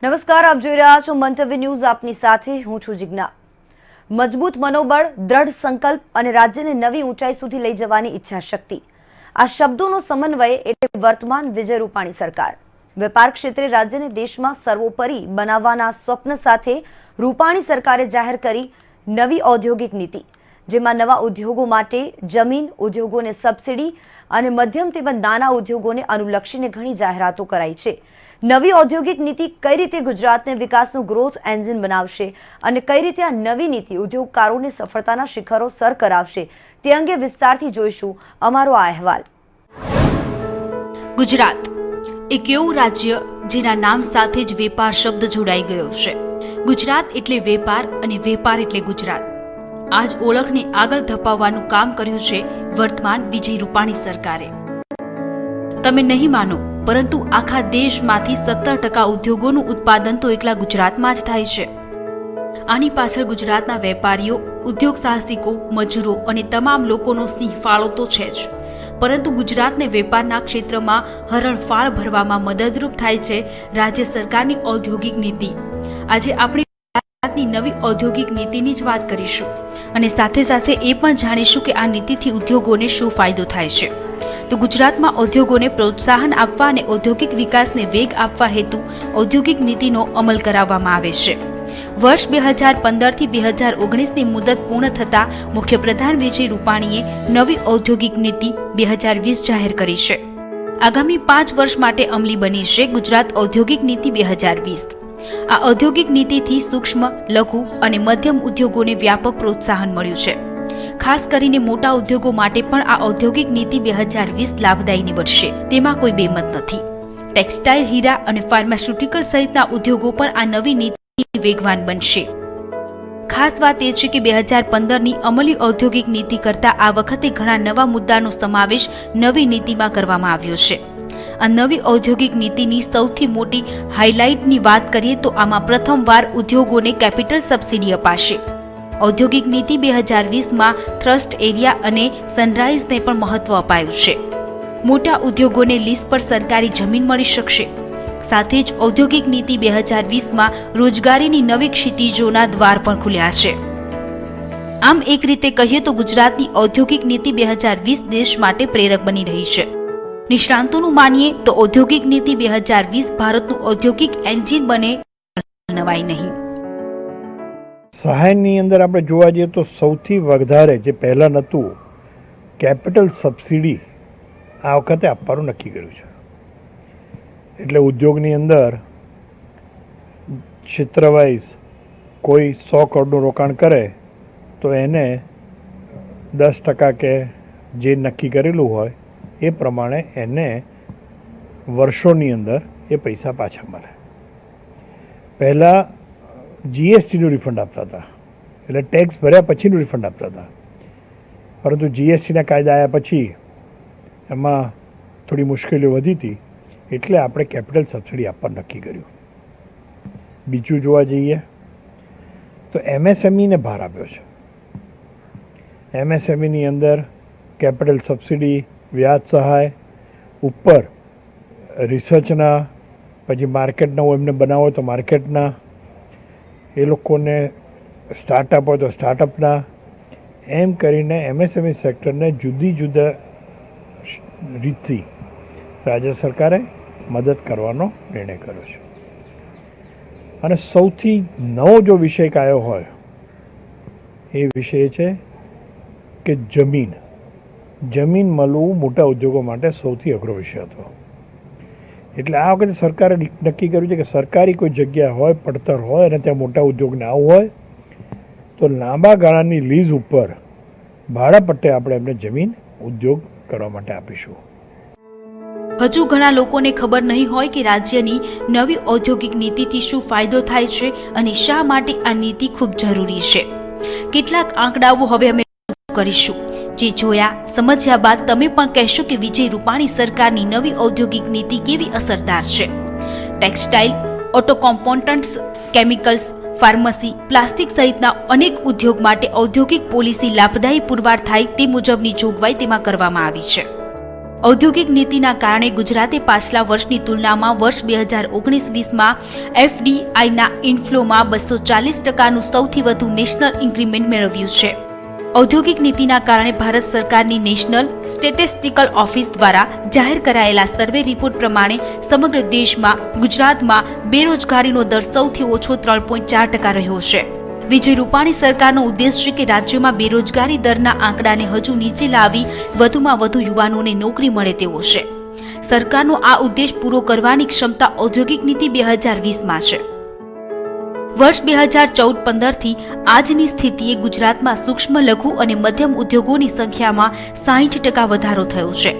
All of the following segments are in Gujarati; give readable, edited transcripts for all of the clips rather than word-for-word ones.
નમસ્કાર, આપ જોઈ રહ્યા છો મંતવ્ય ન્યૂઝ. આપની સાથે હું છું જિજ્ઞા. મજબૂત મનોબળ, દ્રઢ સંકલ્પ અને રાજ્યને નવી ઊંચાઈ સુધી લઈ જવાની ઈચ્છા શક્તિ, આ શબ્દોનો સમન્વય એટલે વર્તમાન વિજય રૂપાણી સરકાર. વેપાર ક્ષેત્રે રાજ્યને દેશમાં સર્વોપરી બનાવવાના સ્વપ્ન સાથે રૂપાણી સરકારે જાહેર કરી નવી ઔદ્યોગિક નીતિ, જેમાં નવા ઉદ્યોગો માટે જમીન, ઉદ્યોગોને સબસિડી અને મધ્યમ તેમજ નાના ઉદ્યોગોને અનુલક્ષીને ઘણી જાહેરાતો કરાઈ છે. નવી ઔદ્યોગિક નીતિ કઈ રીતે ગુજરાતને વિકાસનું ગ્રોથ એન્જિન બનાવશે અને કઈ રીતે આ નવી નીતિ ઉદ્યોગકારોને સફળતાના શિખરો સર કરાવશે તે અંગે વિસ્તારથી જોઈશું અમારો આ અહેવાલ. ગુજરાત એક એવું રાજ્ય જેના નામ સાથે જ વેપાર શબ્દ જોડાઈ ગયો છે. ગુજરાત એટલે વેપાર અને વેપાર એટલે ગુજરાત. આ જ ઓળખને આગળ ધપાવવાનું કામ કર્યું છે વર્તમાન વિજય રૂપાણી સરકારે. તમે નહીં માનો, પરંતુ આખા દેશમાંથી 17% ઉદ્યોગોનું ઉત્પાદન તો એકલા ગુજરાતમાં જ થાય છે. આની પાછળ ગુજરાતના વેપારીઓ, ઉદ્યોગ સાહસિકો, મજૂરો અને તમામ લોકોનો સિંહ ફાળો તો છે જ, પરંતુ ગુજરાતને વેપારના ક્ષેત્રમાં હરણફાળ ભરવામાં મદદરૂપ થાય છે રાજ્ય સરકારની ઔદ્યોગિક નીતિ. આજે આપણે ગુજરાતની નવી ઔદ્યોગિક નીતિની જ વાત કરીશું અને સાથે સાથે એ પણ જાણીશું કે આ નીતિથી ઉદ્યોગોને શું ફાયદો થાય છે. તો ગુજરાતમાં ઉદ્યોગોને પ્રોત્સાહન આપવા અને ઔદ્યોગિક વિકાસને વેગ આપવા હેતુ ઔદ્યોગિક નીતિનો અમલ કરાવવામાં આવે છે. વર્ષ 2015 થી 2019ની મુદત પૂર્ણ થતાં મુખ્યપ્રધાન વિજય રૂપાણીએ નવી ઔદ્યોગિક નીતિ 2020 જાહેર કરી છે. આગામી 5 વર્ષ માટે અમલી બની છે ગુજરાત ઔદ્યોગિક નીતિ 2020. આ ઔદ્યોગિક નીતિથી સૂક્ષ્મ, લઘુ અને મધ્યમ ઉદ્યોગોને વ્યાપક પ્રોત્સાહન મળ્યું છે. ખાસ કરીને મોટા ઉદ્યોગો માટે પણ આ ઔદ્યોગિક નીતિ 2020 લાભદાયી નીવડશે, તેમાં કોઈ બેમત નથી. ટેક્સટાઇલ, હીરા અને ફાર્માસ્યુટિકલ સહિતના ઉદ્યોગો પણ આ નવી નીતિ વેગવાન બનશે. ખાસ વાત એ છે કે 2015ની અમલી ઔદ્યોગિક નીતિ કરતાં આ વખતે ઘણા નવા મુદ્દાનો સમાવેશ નવી નીતિમાં કરવામાં આવ્યો છે. આ નવી ઔદ્યોગિક નીતિની સૌથી મોટી હાઇલાઇટની વાત કરીએ તો આમાં પ્રથમવાર ઉદ્યોગોને કેપિટલ સબસિડી અપાશે. ઔદ્યોગિક નીતિ 2020માં થ્રસ્ટ એરિયા અને સનરાઇઝને પણ મહત્વ અપાયું છે. મોટા ઉદ્યોગોને લીઝ પર સરકારી જમીન મળી શકશે. સાથે જ ઔદ્યોગિક નીતિ 2020માં રોજગારીની નવી ક્ષિતિજોના દ્વાર પણ ખુલ્યા છે. આમ એક રીતે કહીએ તો ગુજરાતની ઔદ્યોગિક નીતિ 2020 દેશ માટે પ્રેરક બની રહી છે. નિષ્ણાંતોનું માનીએ તો ઔદ્યોગિક નીતિ 2020 ભારતનું ઔદ્યોગિક એન્જિન બને, નવાઈ નહીં. સહાયની અંદર આપણે જોવા જઈએ તો સૌથી વધારે જે પહેલાં નહોતું, કેપિટલ સબસિડી આ વખતે આપવાનું નક્કી કર્યું છે. એટલે ઉદ્યોગની અંદર ક્ષેત્રવાઇઝ કોઈ 100 કરોડનું રોકાણ કરે તો એને 10% કે જે નક્કી કરેલું હોય એ પ્રમાણે એને વર્ષોની અંદર એ પૈસા પાછા મળે. પહેલાં જીએસટીનું રિફંડ આપતા હતા, એટલે ટેક્સ ભર્યા પછીનું રિફંડ આપતા હતા. પરંતુ જીએસટીના કાયદા આવ્યા પછી એમાં થોડી મુશ્કેલીઓ વધી હતી, એટલે આપણે કેપિટલ સબસિડી આપવા નક્કી કર્યું. બીજું જોવા જઈએ તો એમએસએમઈને ભાર આપ્યો છે. એમએસએમઈની અંદર કેપિટલ સબસિડી, વ્યાજ સહાય ઉપર રિસર્ચના, પછી માર્કેટના એમને બનાવો હોય તો માર્કેટના, એ લોકોને સ્ટાર્ટઅપ હોય તો સ્ટાર્ટઅપના, એમ કરીને એમએસએમઈ સેક્ટરને જુદી જુદા રીતથી રાજ્ય સરકારે મદદ કરવાનો નિર્ણય કર્યો છે. અને સૌથી નવો જો વિષય કયો હોય એ વિષય છે કે જમીન મળવું મોટા ઉદ્યોગો માટે સૌથી અઘરો વિષય હતો. એટલે આ વખતે સરકારે નક્કી કર્યું છે કે સરકારી કોઈ જગ્યા હોય, પડતર હોય અને ત્યાં મોટા ઉદ્યોગને આવવું હોય તો લાંબા ગાળાની લીઝ ઉપર ભાડા પટ્ટે આપણે એમને જમીન ઉદ્યોગ કરવા માટે આપીશું. હજુ ઘણા લોકોને ખબર નહીં હોય કે રાજ્યની નવી ઔદ્યોગિક નીતિથી શું ફાયદો થાય છે અને શા માટે આ નીતિ ખૂબ જરૂરી છે. કેટલાક આંકડાઓ હવે અમે કરીશું, જે જોયા સમજ્યા બાદ તમે પણ કહેશો કે વિજય રૂપાણી સરકારની નવી ઔદ્યોગિક નીતિ કેવી અસરદાર છે. Textile, auto components, chemicals, pharmacy, plastic સહિતના અનેક ઉદ્યોગ માટે ઔદ્યોગિક પોલિસી લાભદાયી પુરવાર થાય તે મુજબની જોગવાઈ તેમાં કરવામાં આવી છે. ઔદ્યોગિક નીતિના કારણે ગુજરાતે પાછલા વર્ષની તુલનામાં વર્ષ 2019-20માં FDIના ઇનફ્લોમાં 240%નું સૌથી વધુ નેશનલ ઇન્ક્રીમેન્ટ મેળવ્યું છે. ઔદ્યોગિક નીતિના કારણે ભારત સરકારની નેશનલ સ્ટેટિસ્ટિકલ ઓફિસ દ્વારા જાહેર કરાયેલા સર્વે રિપોર્ટ પ્રમાણે સમગ્ર દેશમાં ગુજરાતમાં બેરોજગારીનો દર સૌથી ઓછો 3.4% રહ્યો છે. વિજય રૂપાણી સરકારનો ઉદ્દેશ છે કે રાજ્યમાં બેરોજગારી દરના આંકડાને હજુ નીચે લાવી વધુમાં વધુ યુવાનોને નોકરી મળે તેવો છે. સરકારનો આ ઉદ્દેશ પૂરો કરવાની ક્ષમતા ઔદ્યોગિક નીતિ 2020માં છે. વર્ષ 2014-15થી આજની સ્થિતિએ ગુજરાતમાં સૂક્ષ્મ લઘુ અને મધ્યમ ઉદ્યોગોની સંખ્યામાં 60% વધારો થયો છે.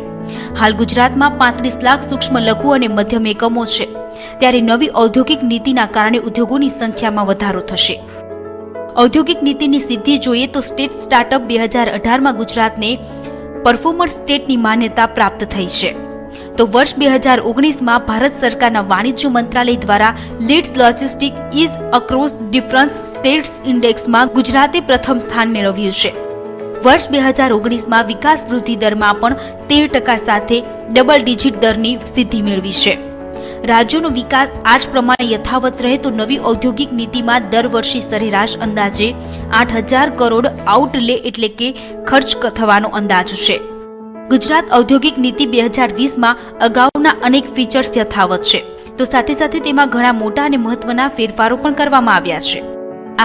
હાલ ગુજરાતમાં 35 લાખ સૂક્ષ્મ લઘુ અને મધ્યમ એકમો છે. ત્યારે નવી ઔદ્યોગિક નીતિના કારણે ઉદ્યોગોની સંખ્યામાં વધારો થશે. ઔદ્યોગિક નીતિની સિદ્ધિ જોઈએ તો સ્ટેટ સ્ટાર્ટઅપ 2018માં ગુજરાતને પરફોર્મર સ્ટેટની માન્યતા પ્રાપ્ત થઈ છે. તો વર્ષ 2019માં ભારત સરકારના વાણિજ્ય મંત્રાલય દ્વારા leads logistic is across difference states ઇન્ડેક્સમાં ગુજરાતે પ્રથમ સ્થાન મેળવ્યું છે. વર્ષ 2019માં વિકાસ વૃદ્ધિ દરમાં પણ 13% સાથે ડબલ ડિજિટ દરની સિદ્ધિ મેળવી છે. રાજ્યોનો વિકાસ આ જ પ્રમાણે યથાવત રહે તો નવી ઔદ્યોગિક નીતિમાં દર વર્ષે સરેરાશ અંદાજે 8,000 કરોડ આઉટલે એટલે કે ખર્ચ થવાનો અંદાજ છે. ગુજરાત ઔદ્યોગિક નીતિ 2020માં અગાઉના અનેક ફીચર્સ યથાવત છે, તો સાથે સાથે તેમાં ઘણા મોટા અને મહત્વના ફેરફારો પણ કરવામાં આવ્યા છે.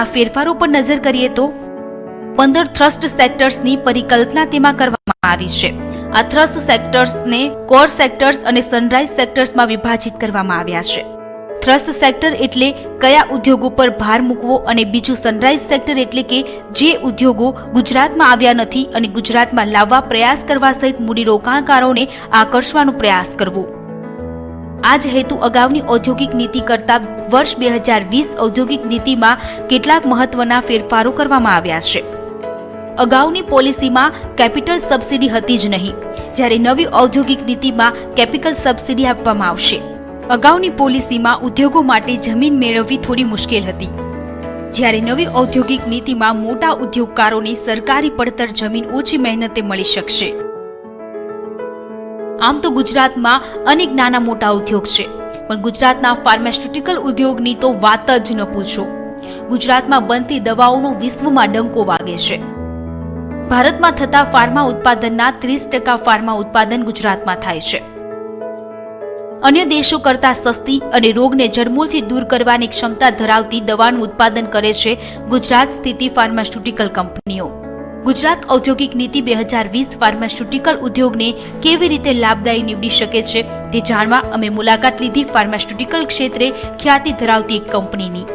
આ ફેરફારો પર નજર કરીએ તો 15 થ્રસ્ટ સેક્ટર્સની પરિકલ્પના તેમાં કરવામાં આવી છે. આ થ્રસ્ટ સેક્ટર્સને કોર સેક્ટર્સ અને સનરાઇઝ સેક્ટર્સમાં વિભાજિત કરવામાં આવ્યા છે. થ્રસ્ટ સેક્ટર એટલે કયા ઉદ્યોગો પર ભાર મૂકવો અને બીજું સનરાઇઝ સેક્ટર એટલે કે જે ઉદ્યોગો ગુજરાતમાં આવ્યા નથી અને ગુજરાતમાં લાવવા પ્રયાસ કરવા સહિત મૂડીરોકાણકારોને આકર્ષવાનો પ્રયાસ કરવો. આ જ હેતુ અગાઉની ઔદ્યોગિક નીતિ કરતા વર્ષ 2020 ઔદ્યોગિક નીતિમાં કેટલાક મહત્વના ફેરફારો કરવામાં આવ્યા છે. અગાઉની પોલિસીમાં કેપિટલ સબસિડી હતી જ નહીં, જ્યારે નવી ઔદ્યોગિક નીતિમાં કેપિટલ સબસિડી આપવામાં આવશે. અગાઉની પોલિસીમાં ઉદ્યોગો માટે જમીન મેળવવી થોડી મુશ્કેલ હતી, જ્યારે નવી ઔદ્યોગિક નીતિમાં મોટા ઉદ્યોગકારોને સરકારી પડતર જમીન ઓછી મહેનતે મળી શકશે. આમ તો ગુજરાતમાં અનેક નાના મોટા ઉદ્યોગ છે, પણ ગુજરાતના ફાર્માસ્યુટિકલ ઉદ્યોગની તો વાત જ ન પૂછો. ગુજરાતમાં બનતી દવાઓનો વિશ્વમાં ડંકો વાગે છે. ભારતમાં થતા ફાર્મા ઉત્પાદનના 30% ફાર્મા ઉત્પાદન ગુજરાતમાં થાય છે. અન્ય દેશો કરતા સસ્તી અને રોગને જડમૂળથી દૂર કરવાની ક્ષમતા ધરાવતી દવાનું ઉત્પાદન કરે છે ગુજરાત સ્થિત ફાર્માસ્યુટિકલ કંપનીઓ. ગુજરાત ઔદ્યોગિક નીતિ 2020 ફાર્માસ્યુટિકલ ઉદ્યોગને કેવી રીતે લાભદાયી નીવડી શકે છે તે જાણવા અમે મુલાકાત લીધી ફાર્માસ્યુટિકલ ક્ષેત્રે ખ્યાતિ ધરાવતી એક કંપનીની.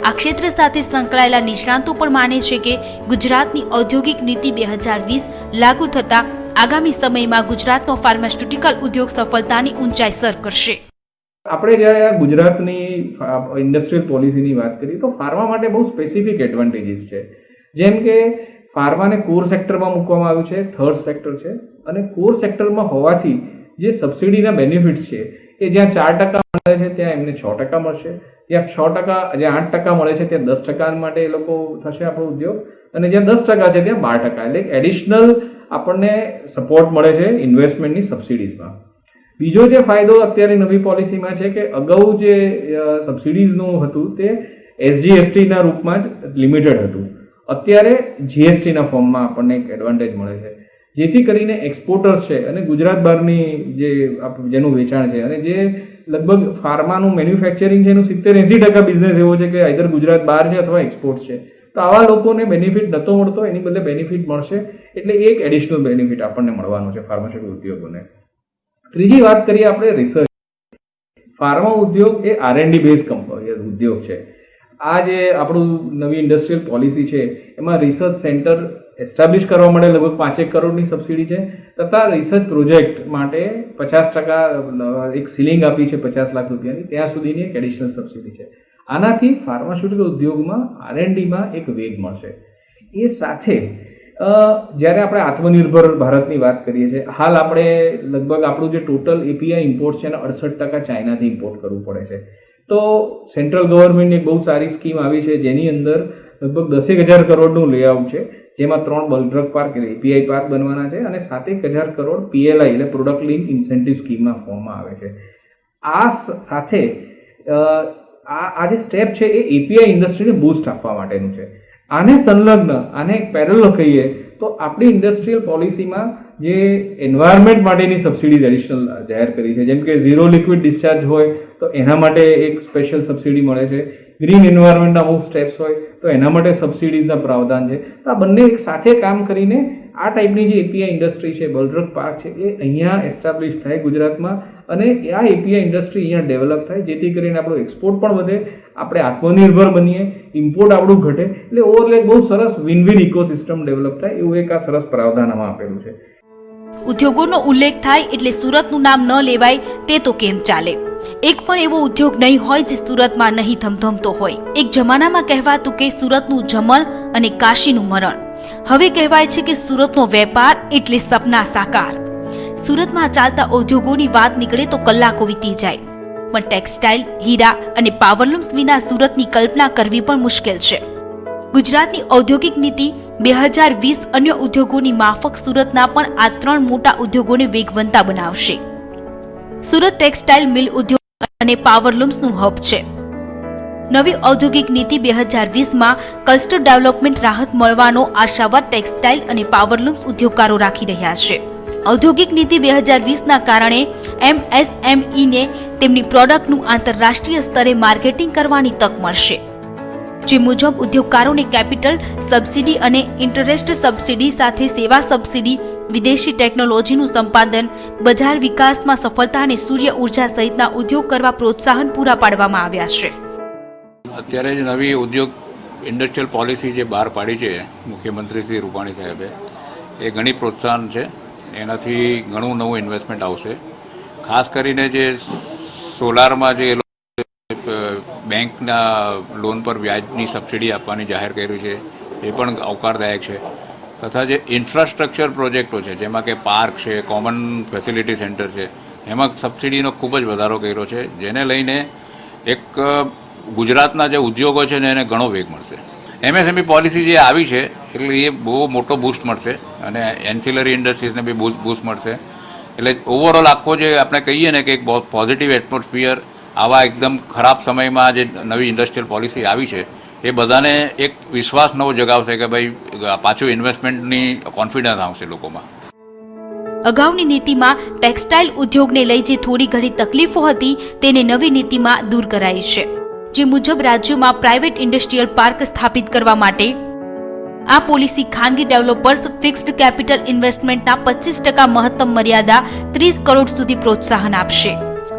આ ક્ષેત્ર સાથે સંકળાયેલા નિષ્ણાતો પણ માને છે કે ગુજરાતની ઔદ્યોગિક નીતિ 2020 લાગુ થતા આગામી સમયમાં ગુજરાતનો ફાર્માસ્યુટિકલ ઉદ્યોગ સફળતાની ઊંચાઈ સર કરશે. આપણે જ્યારે ગુજરાતની ઇન્ડસ્ટ્રીયલ પોલિસીની વાત કરીએ તો ફાર્મા માટે બહુ સ્પેસિફિક એડવાન્ટેજીસ છે. જેમ કે ફાર્માને કોર સેક્ટરમાં મૂકવામાં આવ્યું છે, થર્ડ સેક્ટર છે, અને કોર સેક્ટરમાં હોવાથી જે સબસિડીના બેનિફિટ્સ છે એ જ્યાં 4% મળે છે ત્યાં એમને 6% મળશે, જ્યાં 6%, જ્યાં 8% મળે છે ત્યાં 10% માટે એ લોકો થશે આપણો ઉદ્યોગ, અને જ્યાં 10% છે ત્યાં 12%, એટલે એડિશનલ આપણને સપોર્ટ મળે છે ઇન્વેસ્ટમેન્ટની સબસિડીઝમાં. બીજો જે ફાયદો અત્યારે નવી પોલિસીમાં છે કે અગાઉ જે સબસિડીઝનું હતું તે SGSTના રૂપમાં જ લિમિટેડ હતું. અત્યારે GSTના ફોર્મમાં આપણને એક એડવાન્ટેજ મળે છે, જેથી કરીને એક્સપોર્ટર્સ છે અને ગુજરાત બહારની જેનું વેચાણ છે અને જે લગભગ ફાર્માનું મેન્યુફેક્ચરિંગ છે એનું 70-80% બિઝનેસ એવો છે કે આઈધર ગુજરાત બહાર છે અથવા એક્સપોર્ટ છે. તો આવા લોકોને બેનિફિટ નહોતો મળતો, એની બદલે બેનિફિટ મળશે, એટલે એક એડિશનલ બેનિફિટ આપણને મળવાનું છે ફાર્માસ્યુટિકલ ઉદ્યોગોને. ત્રીજી વાત કરીએ આપણે રિસર્ચ. ફાર્મા ઉદ્યોગ એ R&D બેઝ ઉદ્યોગ છે. આ જે આપણું નવી ઇન્ડસ્ટ્રીયલ પોલિસી છે એમાં રિસર્ચ સેન્ટર એસ્ટાબ્લિશ કરવા માટે લગભગ 5 કરોડની સબસિડી છે, તથા રિસર્ચ પ્રોજેક્ટ માટે 50% એક સીલિંગ આપી છે 50 લાખ રૂપિયાની, ત્યાં સુધીની એક એડિશનલ સબસિડી છે. આનાથી ફાર્માસ્યુટિકલ ઉદ્યોગમાં R&Dમાં એક વેગ મળશે. એ સાથે જ્યારે આપણે આત્મનિર્ભર ભારતની વાત કરીએ છીએ, હાલ આપણે લગભગ આપણું જે ટોટલ API ઇમ્પોર્ટ છે એના 68% ચાઇનાથી ઇમ્પોર્ટ કરવું પડે છે. તો સેન્ટ્રલ ગવર્મેન્ટની એક બહુ સારી સ્કીમ આવી છે જેની અંદર લગભગ 10,000 કરોડનું લેઆઉટ છે, જેમાં 3 bulk drug park API park બનવાના છે અને 7,000 કરોડ PLI એટલે પ્રોડક્ટ લિંક ઇન્સેન્ટિવ સ્કીમના ફોર્મમાં આવે છે. આ સાથે આ જે સ્ટેપ છે એ API ઇન્ડસ્ટ્રીને બૂસ્ટ આપવા માટેનું છે. આને સંલગ્ન આને એક પેરેલલ કહીએ તો આપણી ઇન્ડસ્ટ્રીયલ પોલિસીમાં જે એન્વાયરમેન્ટ માટેની સબસિડીઝ એડિશનલ જાહેર કરી છે, જેમ કે ઝીરો લિક્વિડ ડિસ્ચાર્જ હોય તો એના માટે એક સ્પેશિયલ સબસિડી મળે છે, ગ્રીન એન્વાયરમેન્ટના અમુક સ્ટેપ્સ હોય તો એના માટે સબસિડીઝના પ્રાવધાન છે. તો આ બંને એક સાથે કામ કરીને આ ટાઈપની જે API ઇન્ડસ્ટ્રી છે, બલ્ક ડ્રગ પાર્ક છે, એ અહીંયા એસ્ટાબ્લિશ થાય ગુજરાતમાં અને આ API ઇન્ડસ્ટ્રી અહીંયા ડેવલપ થાય, જેથી કરીને આપણો એક્સપોર્ટ પણ વધે, આપણે આત્મનિર્ભર બનીએ, ઇમ્પોર્ટ આપણું ઘટે, એટલે ઓવરઓલ એક બહુ સરસ વિન વિન ઇકોસિસ્ટમ ડેવલપ થાય એવું એક આ સરસ પ્રાવધાન આમાં આપેલું છે. ઉદ્યોગોનો ઉલ્લેખ થાય એટલે સુરતનું નામ ન લેવાય તે તો કેમ ચાલે. એક પણ એવો ઉદ્યોગ નહીં હોય જે સુરતમાં નહીં ધમધમતો હોય. એક જમાનામાં કહેવાતું કે સુરતનું જમણ અને કાશીનું મરણ. હવે કહેવાય છે કે સુરતનો વેપાર એટલે સપના સાકાર. સુરતમાં ચાલતા ઉદ્યોગોની વાત નીકળે તો કલાકો વીતી જાય, પણ ટેક્સટાઇલ, હીરા અને પાવરલૂમ્સ વિના સુરતની કલ્પના કરવી પણ મુશ્કેલ છે. ગુજરાતની ઔદ્યોગિક નીતિ 2020 અન્ય ઉદ્યોગોની માફક સુરતના પણ આ 3 મોટા ઉદ્યોગોને વેગવંતા બનાવશે. સુરત ટેક્સટાઇલ મિલ ઉદ્યોગ અને પાવરલૂમ્સનું હબ છે. નવી ઔદ્યોગિક નીતિ 2020માં ક્લસ્ટર ડેવલપમેન્ટ રાહત મળવાનો આશાવાદ ટેક્સટાઇલ અને પાવરલૂમ્સ ઉદ્યોગકારો રાખી રહ્યા છે. ઔદ્યોગિક નીતિ 2020ના કારણે MSMEને તેમની પ્રોડક્ટનું આંતરરાષ્ટ્રીય સ્તરે માર્કેટિંગ કરવાની તક મળશે. જે મુજબ ઉદ્યોગકારોને કેપિટલ સબસિડી અને ઇન્ટરેસ્ટ સબસિડી સાથે સેવા સબસિડી, વિદેશી ટેકનોલોજીનું સંપાદન, બજાર વિકાસમાં સફળતા અને સૂર્ય ઉર્જા સહિતના ઉદ્યોગ કરવા પ્રોત્સાહન પૂરા પાડવામાં આવ્યા છે. અત્યારે જ નવી ઉદ્યોગ ઇન્ડસ્ટ્રીયલ પોલિસી જે બહાર પાડી છે મુખ્યમંત્રી શ્રી રૂપાણી સાહેબે, એ ઘણી પ્રોત્સાહન છે. એનાથી ઘણું નવું ઇન્વેસ્ટમેન્ટ આવશે. ખાસ કરીને જે સોલારમાં જે બેંકના લોન પર વ્યાજની સબસિડી આપવાની જાહેર કર્યું છે એ પણ આવકારદાયક છે. તથા જે ઇન્ફ્રાસ્ટ્રક્ચર પ્રોજેક્ટો છે, જેમાં કે પાર્ક છે, કોમન ફેસિલિટી સેન્ટર છે, એમાં સબસિડીનો ખૂબ જ વધારો કર્યો છે, જેને લઈને એક ગુજરાતના જે ઉદ્યોગો છે ને એને ઘણો વેગ મળશે. MSME પોલિસી જે આવી છે એટલે એ બહુ મોટો બૂસ્ટ મળશે અને એન્સિલરી ઇન્ડસ્ટ્રીઝને બી બૂસ્ટ મળશે. એટલે ઓવરઓલ આખો જે આપણે કહીએ ને કે એક બહુ પોઝિટિવ એટમોસ્ફિયર આવા એકદમ ખરાબ સમયમાં જે નવી ઇન્ડસ્ટ્રીયલ પોલિસી આવી છે એ બધાને એક વિશ્વાસ નવો જગાવશે કે ભાઈ પાછું ઇન્વેસ્ટમેન્ટની કોન્ફિડન્સ આવશે લોકોમાં. અગાઉની નીતિમાં ટેક્સટાઇલ ઉદ્યોગને લઈ જે થોડી ઘણી તકલીફો હતી તેને નવી નીતિમાં દૂર કરાઈ છે. જે મુજબ રાજ્યોમાં પ્રાઇવેટ ઇન્ડસ્ટ્રીયલ પાર્ક સ્થાપિત કરવા માટે આ પોલિસી ખાનગી ડેવલપર્સ ફિક્સ્ડ કેપિટલ ઇન્વેસ્ટમેન્ટના 25% મહત્તમ મર્યાદા 30 કરોડ સુધી પ્રોત્સાહન આપશે.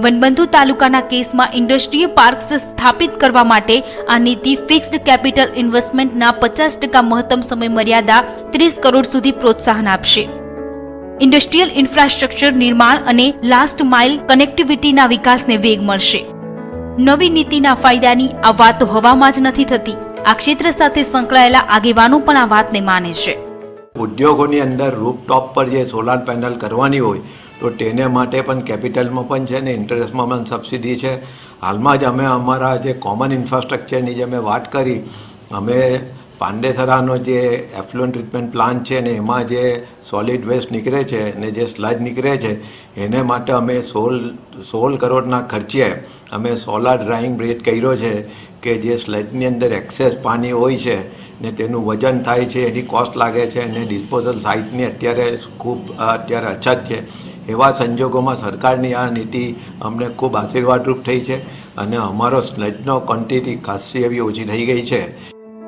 વનબંધુ તાલુકાના કેસમાં ઇન્ડસ્ટ્રીયલ પાર્ક્સ સ્થાપિત કરવા માટે આ નીતિ ફિક્સ્ડ કેપિટલ ઇન્વેસ્ટમેન્ટના 50% મહત્તમ સમય મર્યાદા 30 કરોડ સુધી પ્રોત્સાહન આપશે. ઇન્ડસ્ટ્રીયલ ઇન્ફ્રાસ્ટ્રક્ચર નિર્માણ અને લાસ્ટ માઇલ કનેક્ટિવિટીના વિકાસને વેગ મળશે. નવી નીતિના ફાયદાની આ વાતો હવામાં જ નથી થતી. આ ક્ષેત્ર સાથે સંકળાયેલા આગેવાનો પણ આ વાતને માને છે. ઉદ્યોગોની અંદર રૂફટોપ પર જે સોલાર પેનલ કરવાની હોય તો તેને માટે પણ કેપિટલમાં પણ છે ને ઇન્ટરેસ્ટમાં પણ સબસિડી છે. હાલમાં જ અમે અમારા જે કોમન ઇન્ફ્રાસ્ટ્રક્ચરની જે મેં વાત કરી, અમે પાંડેસરાનો જે એફ્લુઅન્ટ ટ્રીટમેન્ટ પ્લાન્ટ છે ને એમાં જે સોલિડ વેસ્ટ નીકળે છે ને જે સ્લજ નીકળે છે એને માટે અમે 16 કરોડના ખર્ચે અમે સોલાર ડ્રાઇંગ બ્રેડ કર્યો છે કે જે સ્લજની અંદર એક્સેસ પાણી હોય છે ને તેનું વજન થાય છે, એની કોસ્ટ લાગે છે અને ડિસ્પોઝલ સાઇટની અત્યારે અછત છે. એવા સંજોગોમાં સરકારની આ નીતિ અમને ખૂબ આશીર્વાદરૂપ થઈ છે અને અમારો સ્લજનો ક્વોન્ટિટી ખાસી એવી ઓછી થઈ ગઈ છે.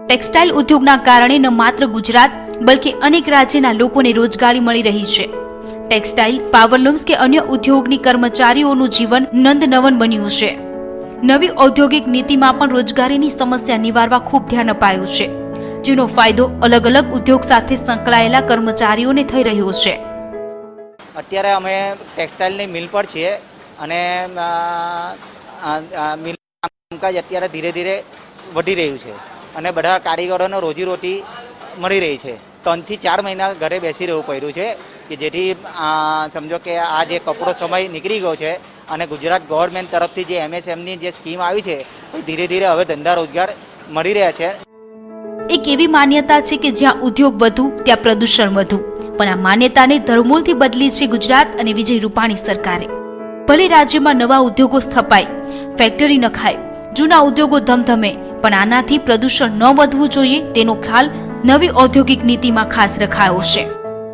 ટેક્સટાઇલ ઉદ્યોગના કારણે ન માત્ર ગુજરાત બલકે અનેક રાજ્યના લોકોને રોજગારી મળી રહી છે. ટેક્સટાઇલ, પાવરલૂમ્સ કે અન્ય ઉદ્યોગની કર્મચારીઓનું જીવન નંદનવન બન્યું છે. નવી ઔદ્યોગિક નીતિમાં પણ રોજગારીની સમસ્યા નિવારવા ખૂબ ધ્યાન અપાયું છે, જેનો ફાયદો અલગ અલગ ઉદ્યોગ સાથે સંકળાયેલા કર્મચારીઓને થઈ રહ્યો છે. અત્યારે અમે ટેક્સટાઇલની મિલ પર છીએ અને મિલ કામકાજ અત્યારે ધીરે ધીરે વધી રહ્યું છે અને બધા કારીગરોને રોજીરોટી મળી રહી છે. 3 થી 4 મહિના ઘરે બેસી રહેવું પડ્યું છે કે જેથી સમજો કે આ જે કપડો સમય નીકળી ગયો છે અને ગુજરાત ગવર્મેન્ટ તરફથી જે MSMની જે સ્કીમ આવી છે ધીરે ધીરે હવે ધંધા રોજગાર મળી રહ્યા છે. એક એવી માન્યતા છે કે જ્યાં ઉદ્યોગ વધુ ત્યાં પ્રદૂષણ વધુ, પણ આ માન્યતાને ધરમૂળથી બદલી છે ગુજરાત અને વિજય રૂપાણી સરકારે. ભલે રાજ્યમાં નવા ઉદ્યોગો સ્થપાય, ફેક્ટરી નખાય, જૂના ઉદ્યોગો ધમધમે, પણ આનાથી પ્રદૂષણ ન વધવું જોઈએ તેનો ખ્યાલ નવી ઔદ્યોગિક નીતિમાં ખાસ રખાયો છે.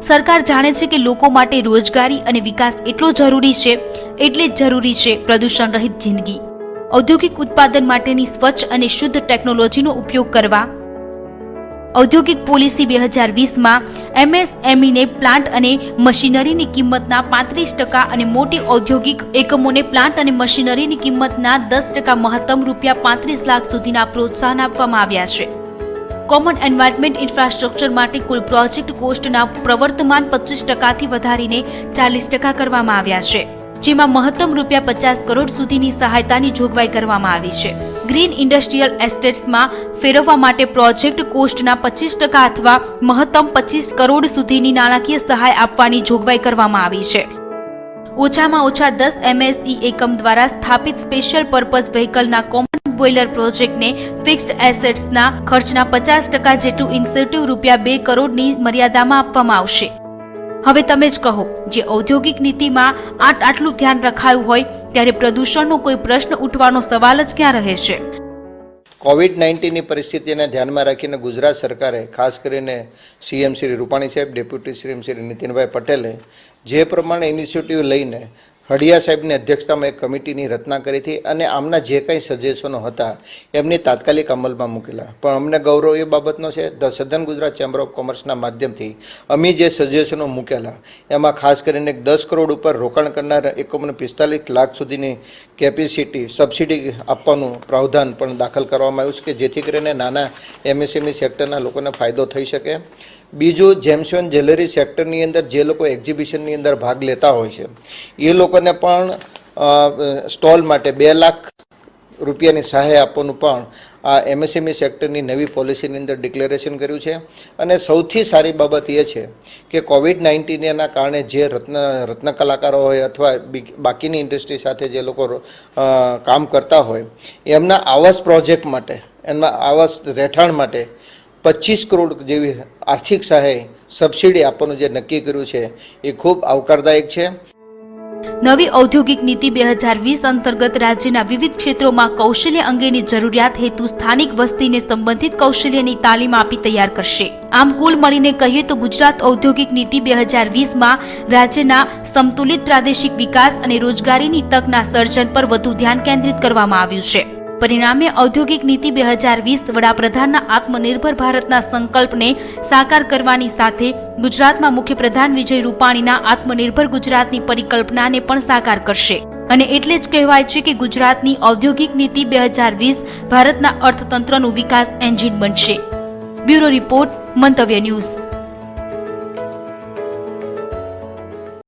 સરકાર જાણે છે કે લોકો માટે રોજગારી અને વિકાસ એટલો જરૂરી છે, એટલે જ જરૂરી છે પ્રદૂષણ રહિત જિંદગી. ઔદ્યોગિક ઉત્પાદન માટેની સ્વચ્છ અને શુદ્ધ ટેકનોલોજીનો ઉપયોગ કરવા. ઔદ્યોગિક પોલિસી 2020માં MSMEને પ્લાન્ટ અને મશીનરીની કિંમતના 35% અને મોટી ઔદ્યોગિક એકમોને પ્લાન્ટ અને મશીનરીની કિંમતના 10% મહત્તમ ₹35 લાખ સુધીના પ્રોત્સાહન આપવામાં આવ્યા છે. કોમન એન્વાયરમેન્ટ ઇન્ફ્રાસ્ટ્રક્ચર માટે કુલ પ્રોજેક્ટ કોસ્ટના પ્રવર્તમાન 25%થી વધારીને 40% કરવામાં આવ્યા છે, જેમાં મહત્તમ ₹50 કરોડ સુધીની સહાયતાની જોગવાઈ કરવામાં આવી છે. ગ્રીન ઇન્ડસ્ટ્રીયલ એસ્ટેટ્સમાં ફેરવવા માટે પ્રોજેક્ટ કોસ્ટના 25% અથવા મહત્તમ 25 કરોડ સુધીની નાણાકીય સહાય આપવાની જોગવાઈ કરવામાં આવી છે. ઓછામાં ઓછા 10 MSE એકમ દ્વારા સ્થાપિત સ્પેશિયલ પર્પઝ વ્હીકલના કોમન બોઇલર પ્રોજેક્ટને ફિક્સ્ડ એસેટ્સના ખર્ચના 50% જેટલું ઇન્સેન્ટિવ ₹2 કરોડની મર્યાદામાં આપવામાં આવશે. હવે તમે જ કહો, જે ઔદ્યોગિક નીતિમાં આટલું ધ્યાન રખાયું હોય ત્યારે પ્રદૂષણનો કોઈ પ્રશ્ન ઉઠવાનો સવાલ જ ક્યાં રહે છે? કોવિડ-19ની પરિસ્થિતિને ધ્યાનમાં રાખીને ગુજરાત સરકારે ખાસ કરીને CM શ્રી રૂપાણી સાહેબ, ડેપ્યુટી CM શ્રી નીતિનભાઈ પટેલે જે પ્રમાણે ઇનિશિયેટિવ લઈને હડિયા સાહેબની અધ્યક્ષતામાં એક કમિટીની રચના કરી હતી અને આમના જે કંઈ સજેશનો હતા એમની તાત્કાલિક અમલમાં મૂકેલા. પણ અમને ગૌરવ એ બાબતનો છે, ધ સધન ગુજરાત ચેમ્બર ઓફ કોમર્સના માધ્યમથી અમે જે સજેશનો મૂકેલા એમાં ખાસ કરીને 10 કરોડ ઉપર રોકાણ કરનાર એકમોને 45 લાખ સુધીની કેપેસિટી સબસિડી આપવાનું પ્રાવધાન પણ દાખલ કરવામાં આવ્યું છે કે જેથી કરીને નાના MSME સેક્ટરના લોકોને ફાયદો થઈ શકે. બીજું, જેમ્સ એન્ડ જ્વેલરી સેક્ટરની અંદર જે લોકો એક્ઝિબિશનની અંદર ભાગ લેતા હોય છે એ લોકોને પણ સ્ટોલ માટે 2 લાખ રૂપિયાની સહાય આપવાનું પણ આ MSME સેક્ટરની નવી પોલિસીની અંદર ડિક્લેરેશન કર્યું છે. અને સૌથી સારી બાબત એ છે કે કોવિડ-19ના કારણે જે રત્ન કલાકારો હોય અથવા બાકીની ઇન્ડસ્ટ્રી સાથે જે લોકો કામ કરતા હોય એમના આવાસ પ્રોજેક્ટ માટે, એમના આવાસ રહેઠાણ માટે 25 કરોડ જેવી આર્થિક સહાય સબસિડી આપવાનું જે નક્કી કર્યું છે એ ખૂબ આવકારદાયક છે. નવી ઔદ્યોગિક નીતિ 2020 અંતર્ગત રાજ્યના વિવિધ ક્ષેત્રોમાં કૌશલ્ય અંગેની જરૂરિયાત હેતુ સ્થાનિક વસ્તીને સંબંધિત કૌશલ્યની તાલીમ આપી તૈયાર કરશે. આમ કુલ મળીને કહીએ તો ગુજરાત ઔદ્યોગિક નીતિ 2020માં રાજ્યના સમતુલિત પ્રાદેશિક વિકાસ અને રોજગારીની તકના સર્જન પર વધુ ધ્યાન કેન્દ્રિત કરવામાં આવ્યું છે. પરિણામે ઔદ્યોગિક નીતિ 2020 વડાપ્રધાનના આત્મનિર્ભર ભારતના સંકલ્પને સાકાર કરવાની સાથે ગુજરાતમાં મુખ્યપ્રધાન વિજય રૂપાણીના આત્મનિર્ભર ગુજરાતની પરિકલ્પનાને પણ સાકાર કરશે. અને એટલે જ કહેવાય છે કે ગુજરાતની ઔદ્યોગિક નીતિ 2020 ભારતના અર્થતંત્રનું વિકાસ એન્જિન બનશે. બ્યુરો રિપોર્ટ, મંતવ્ય ન્યૂઝ.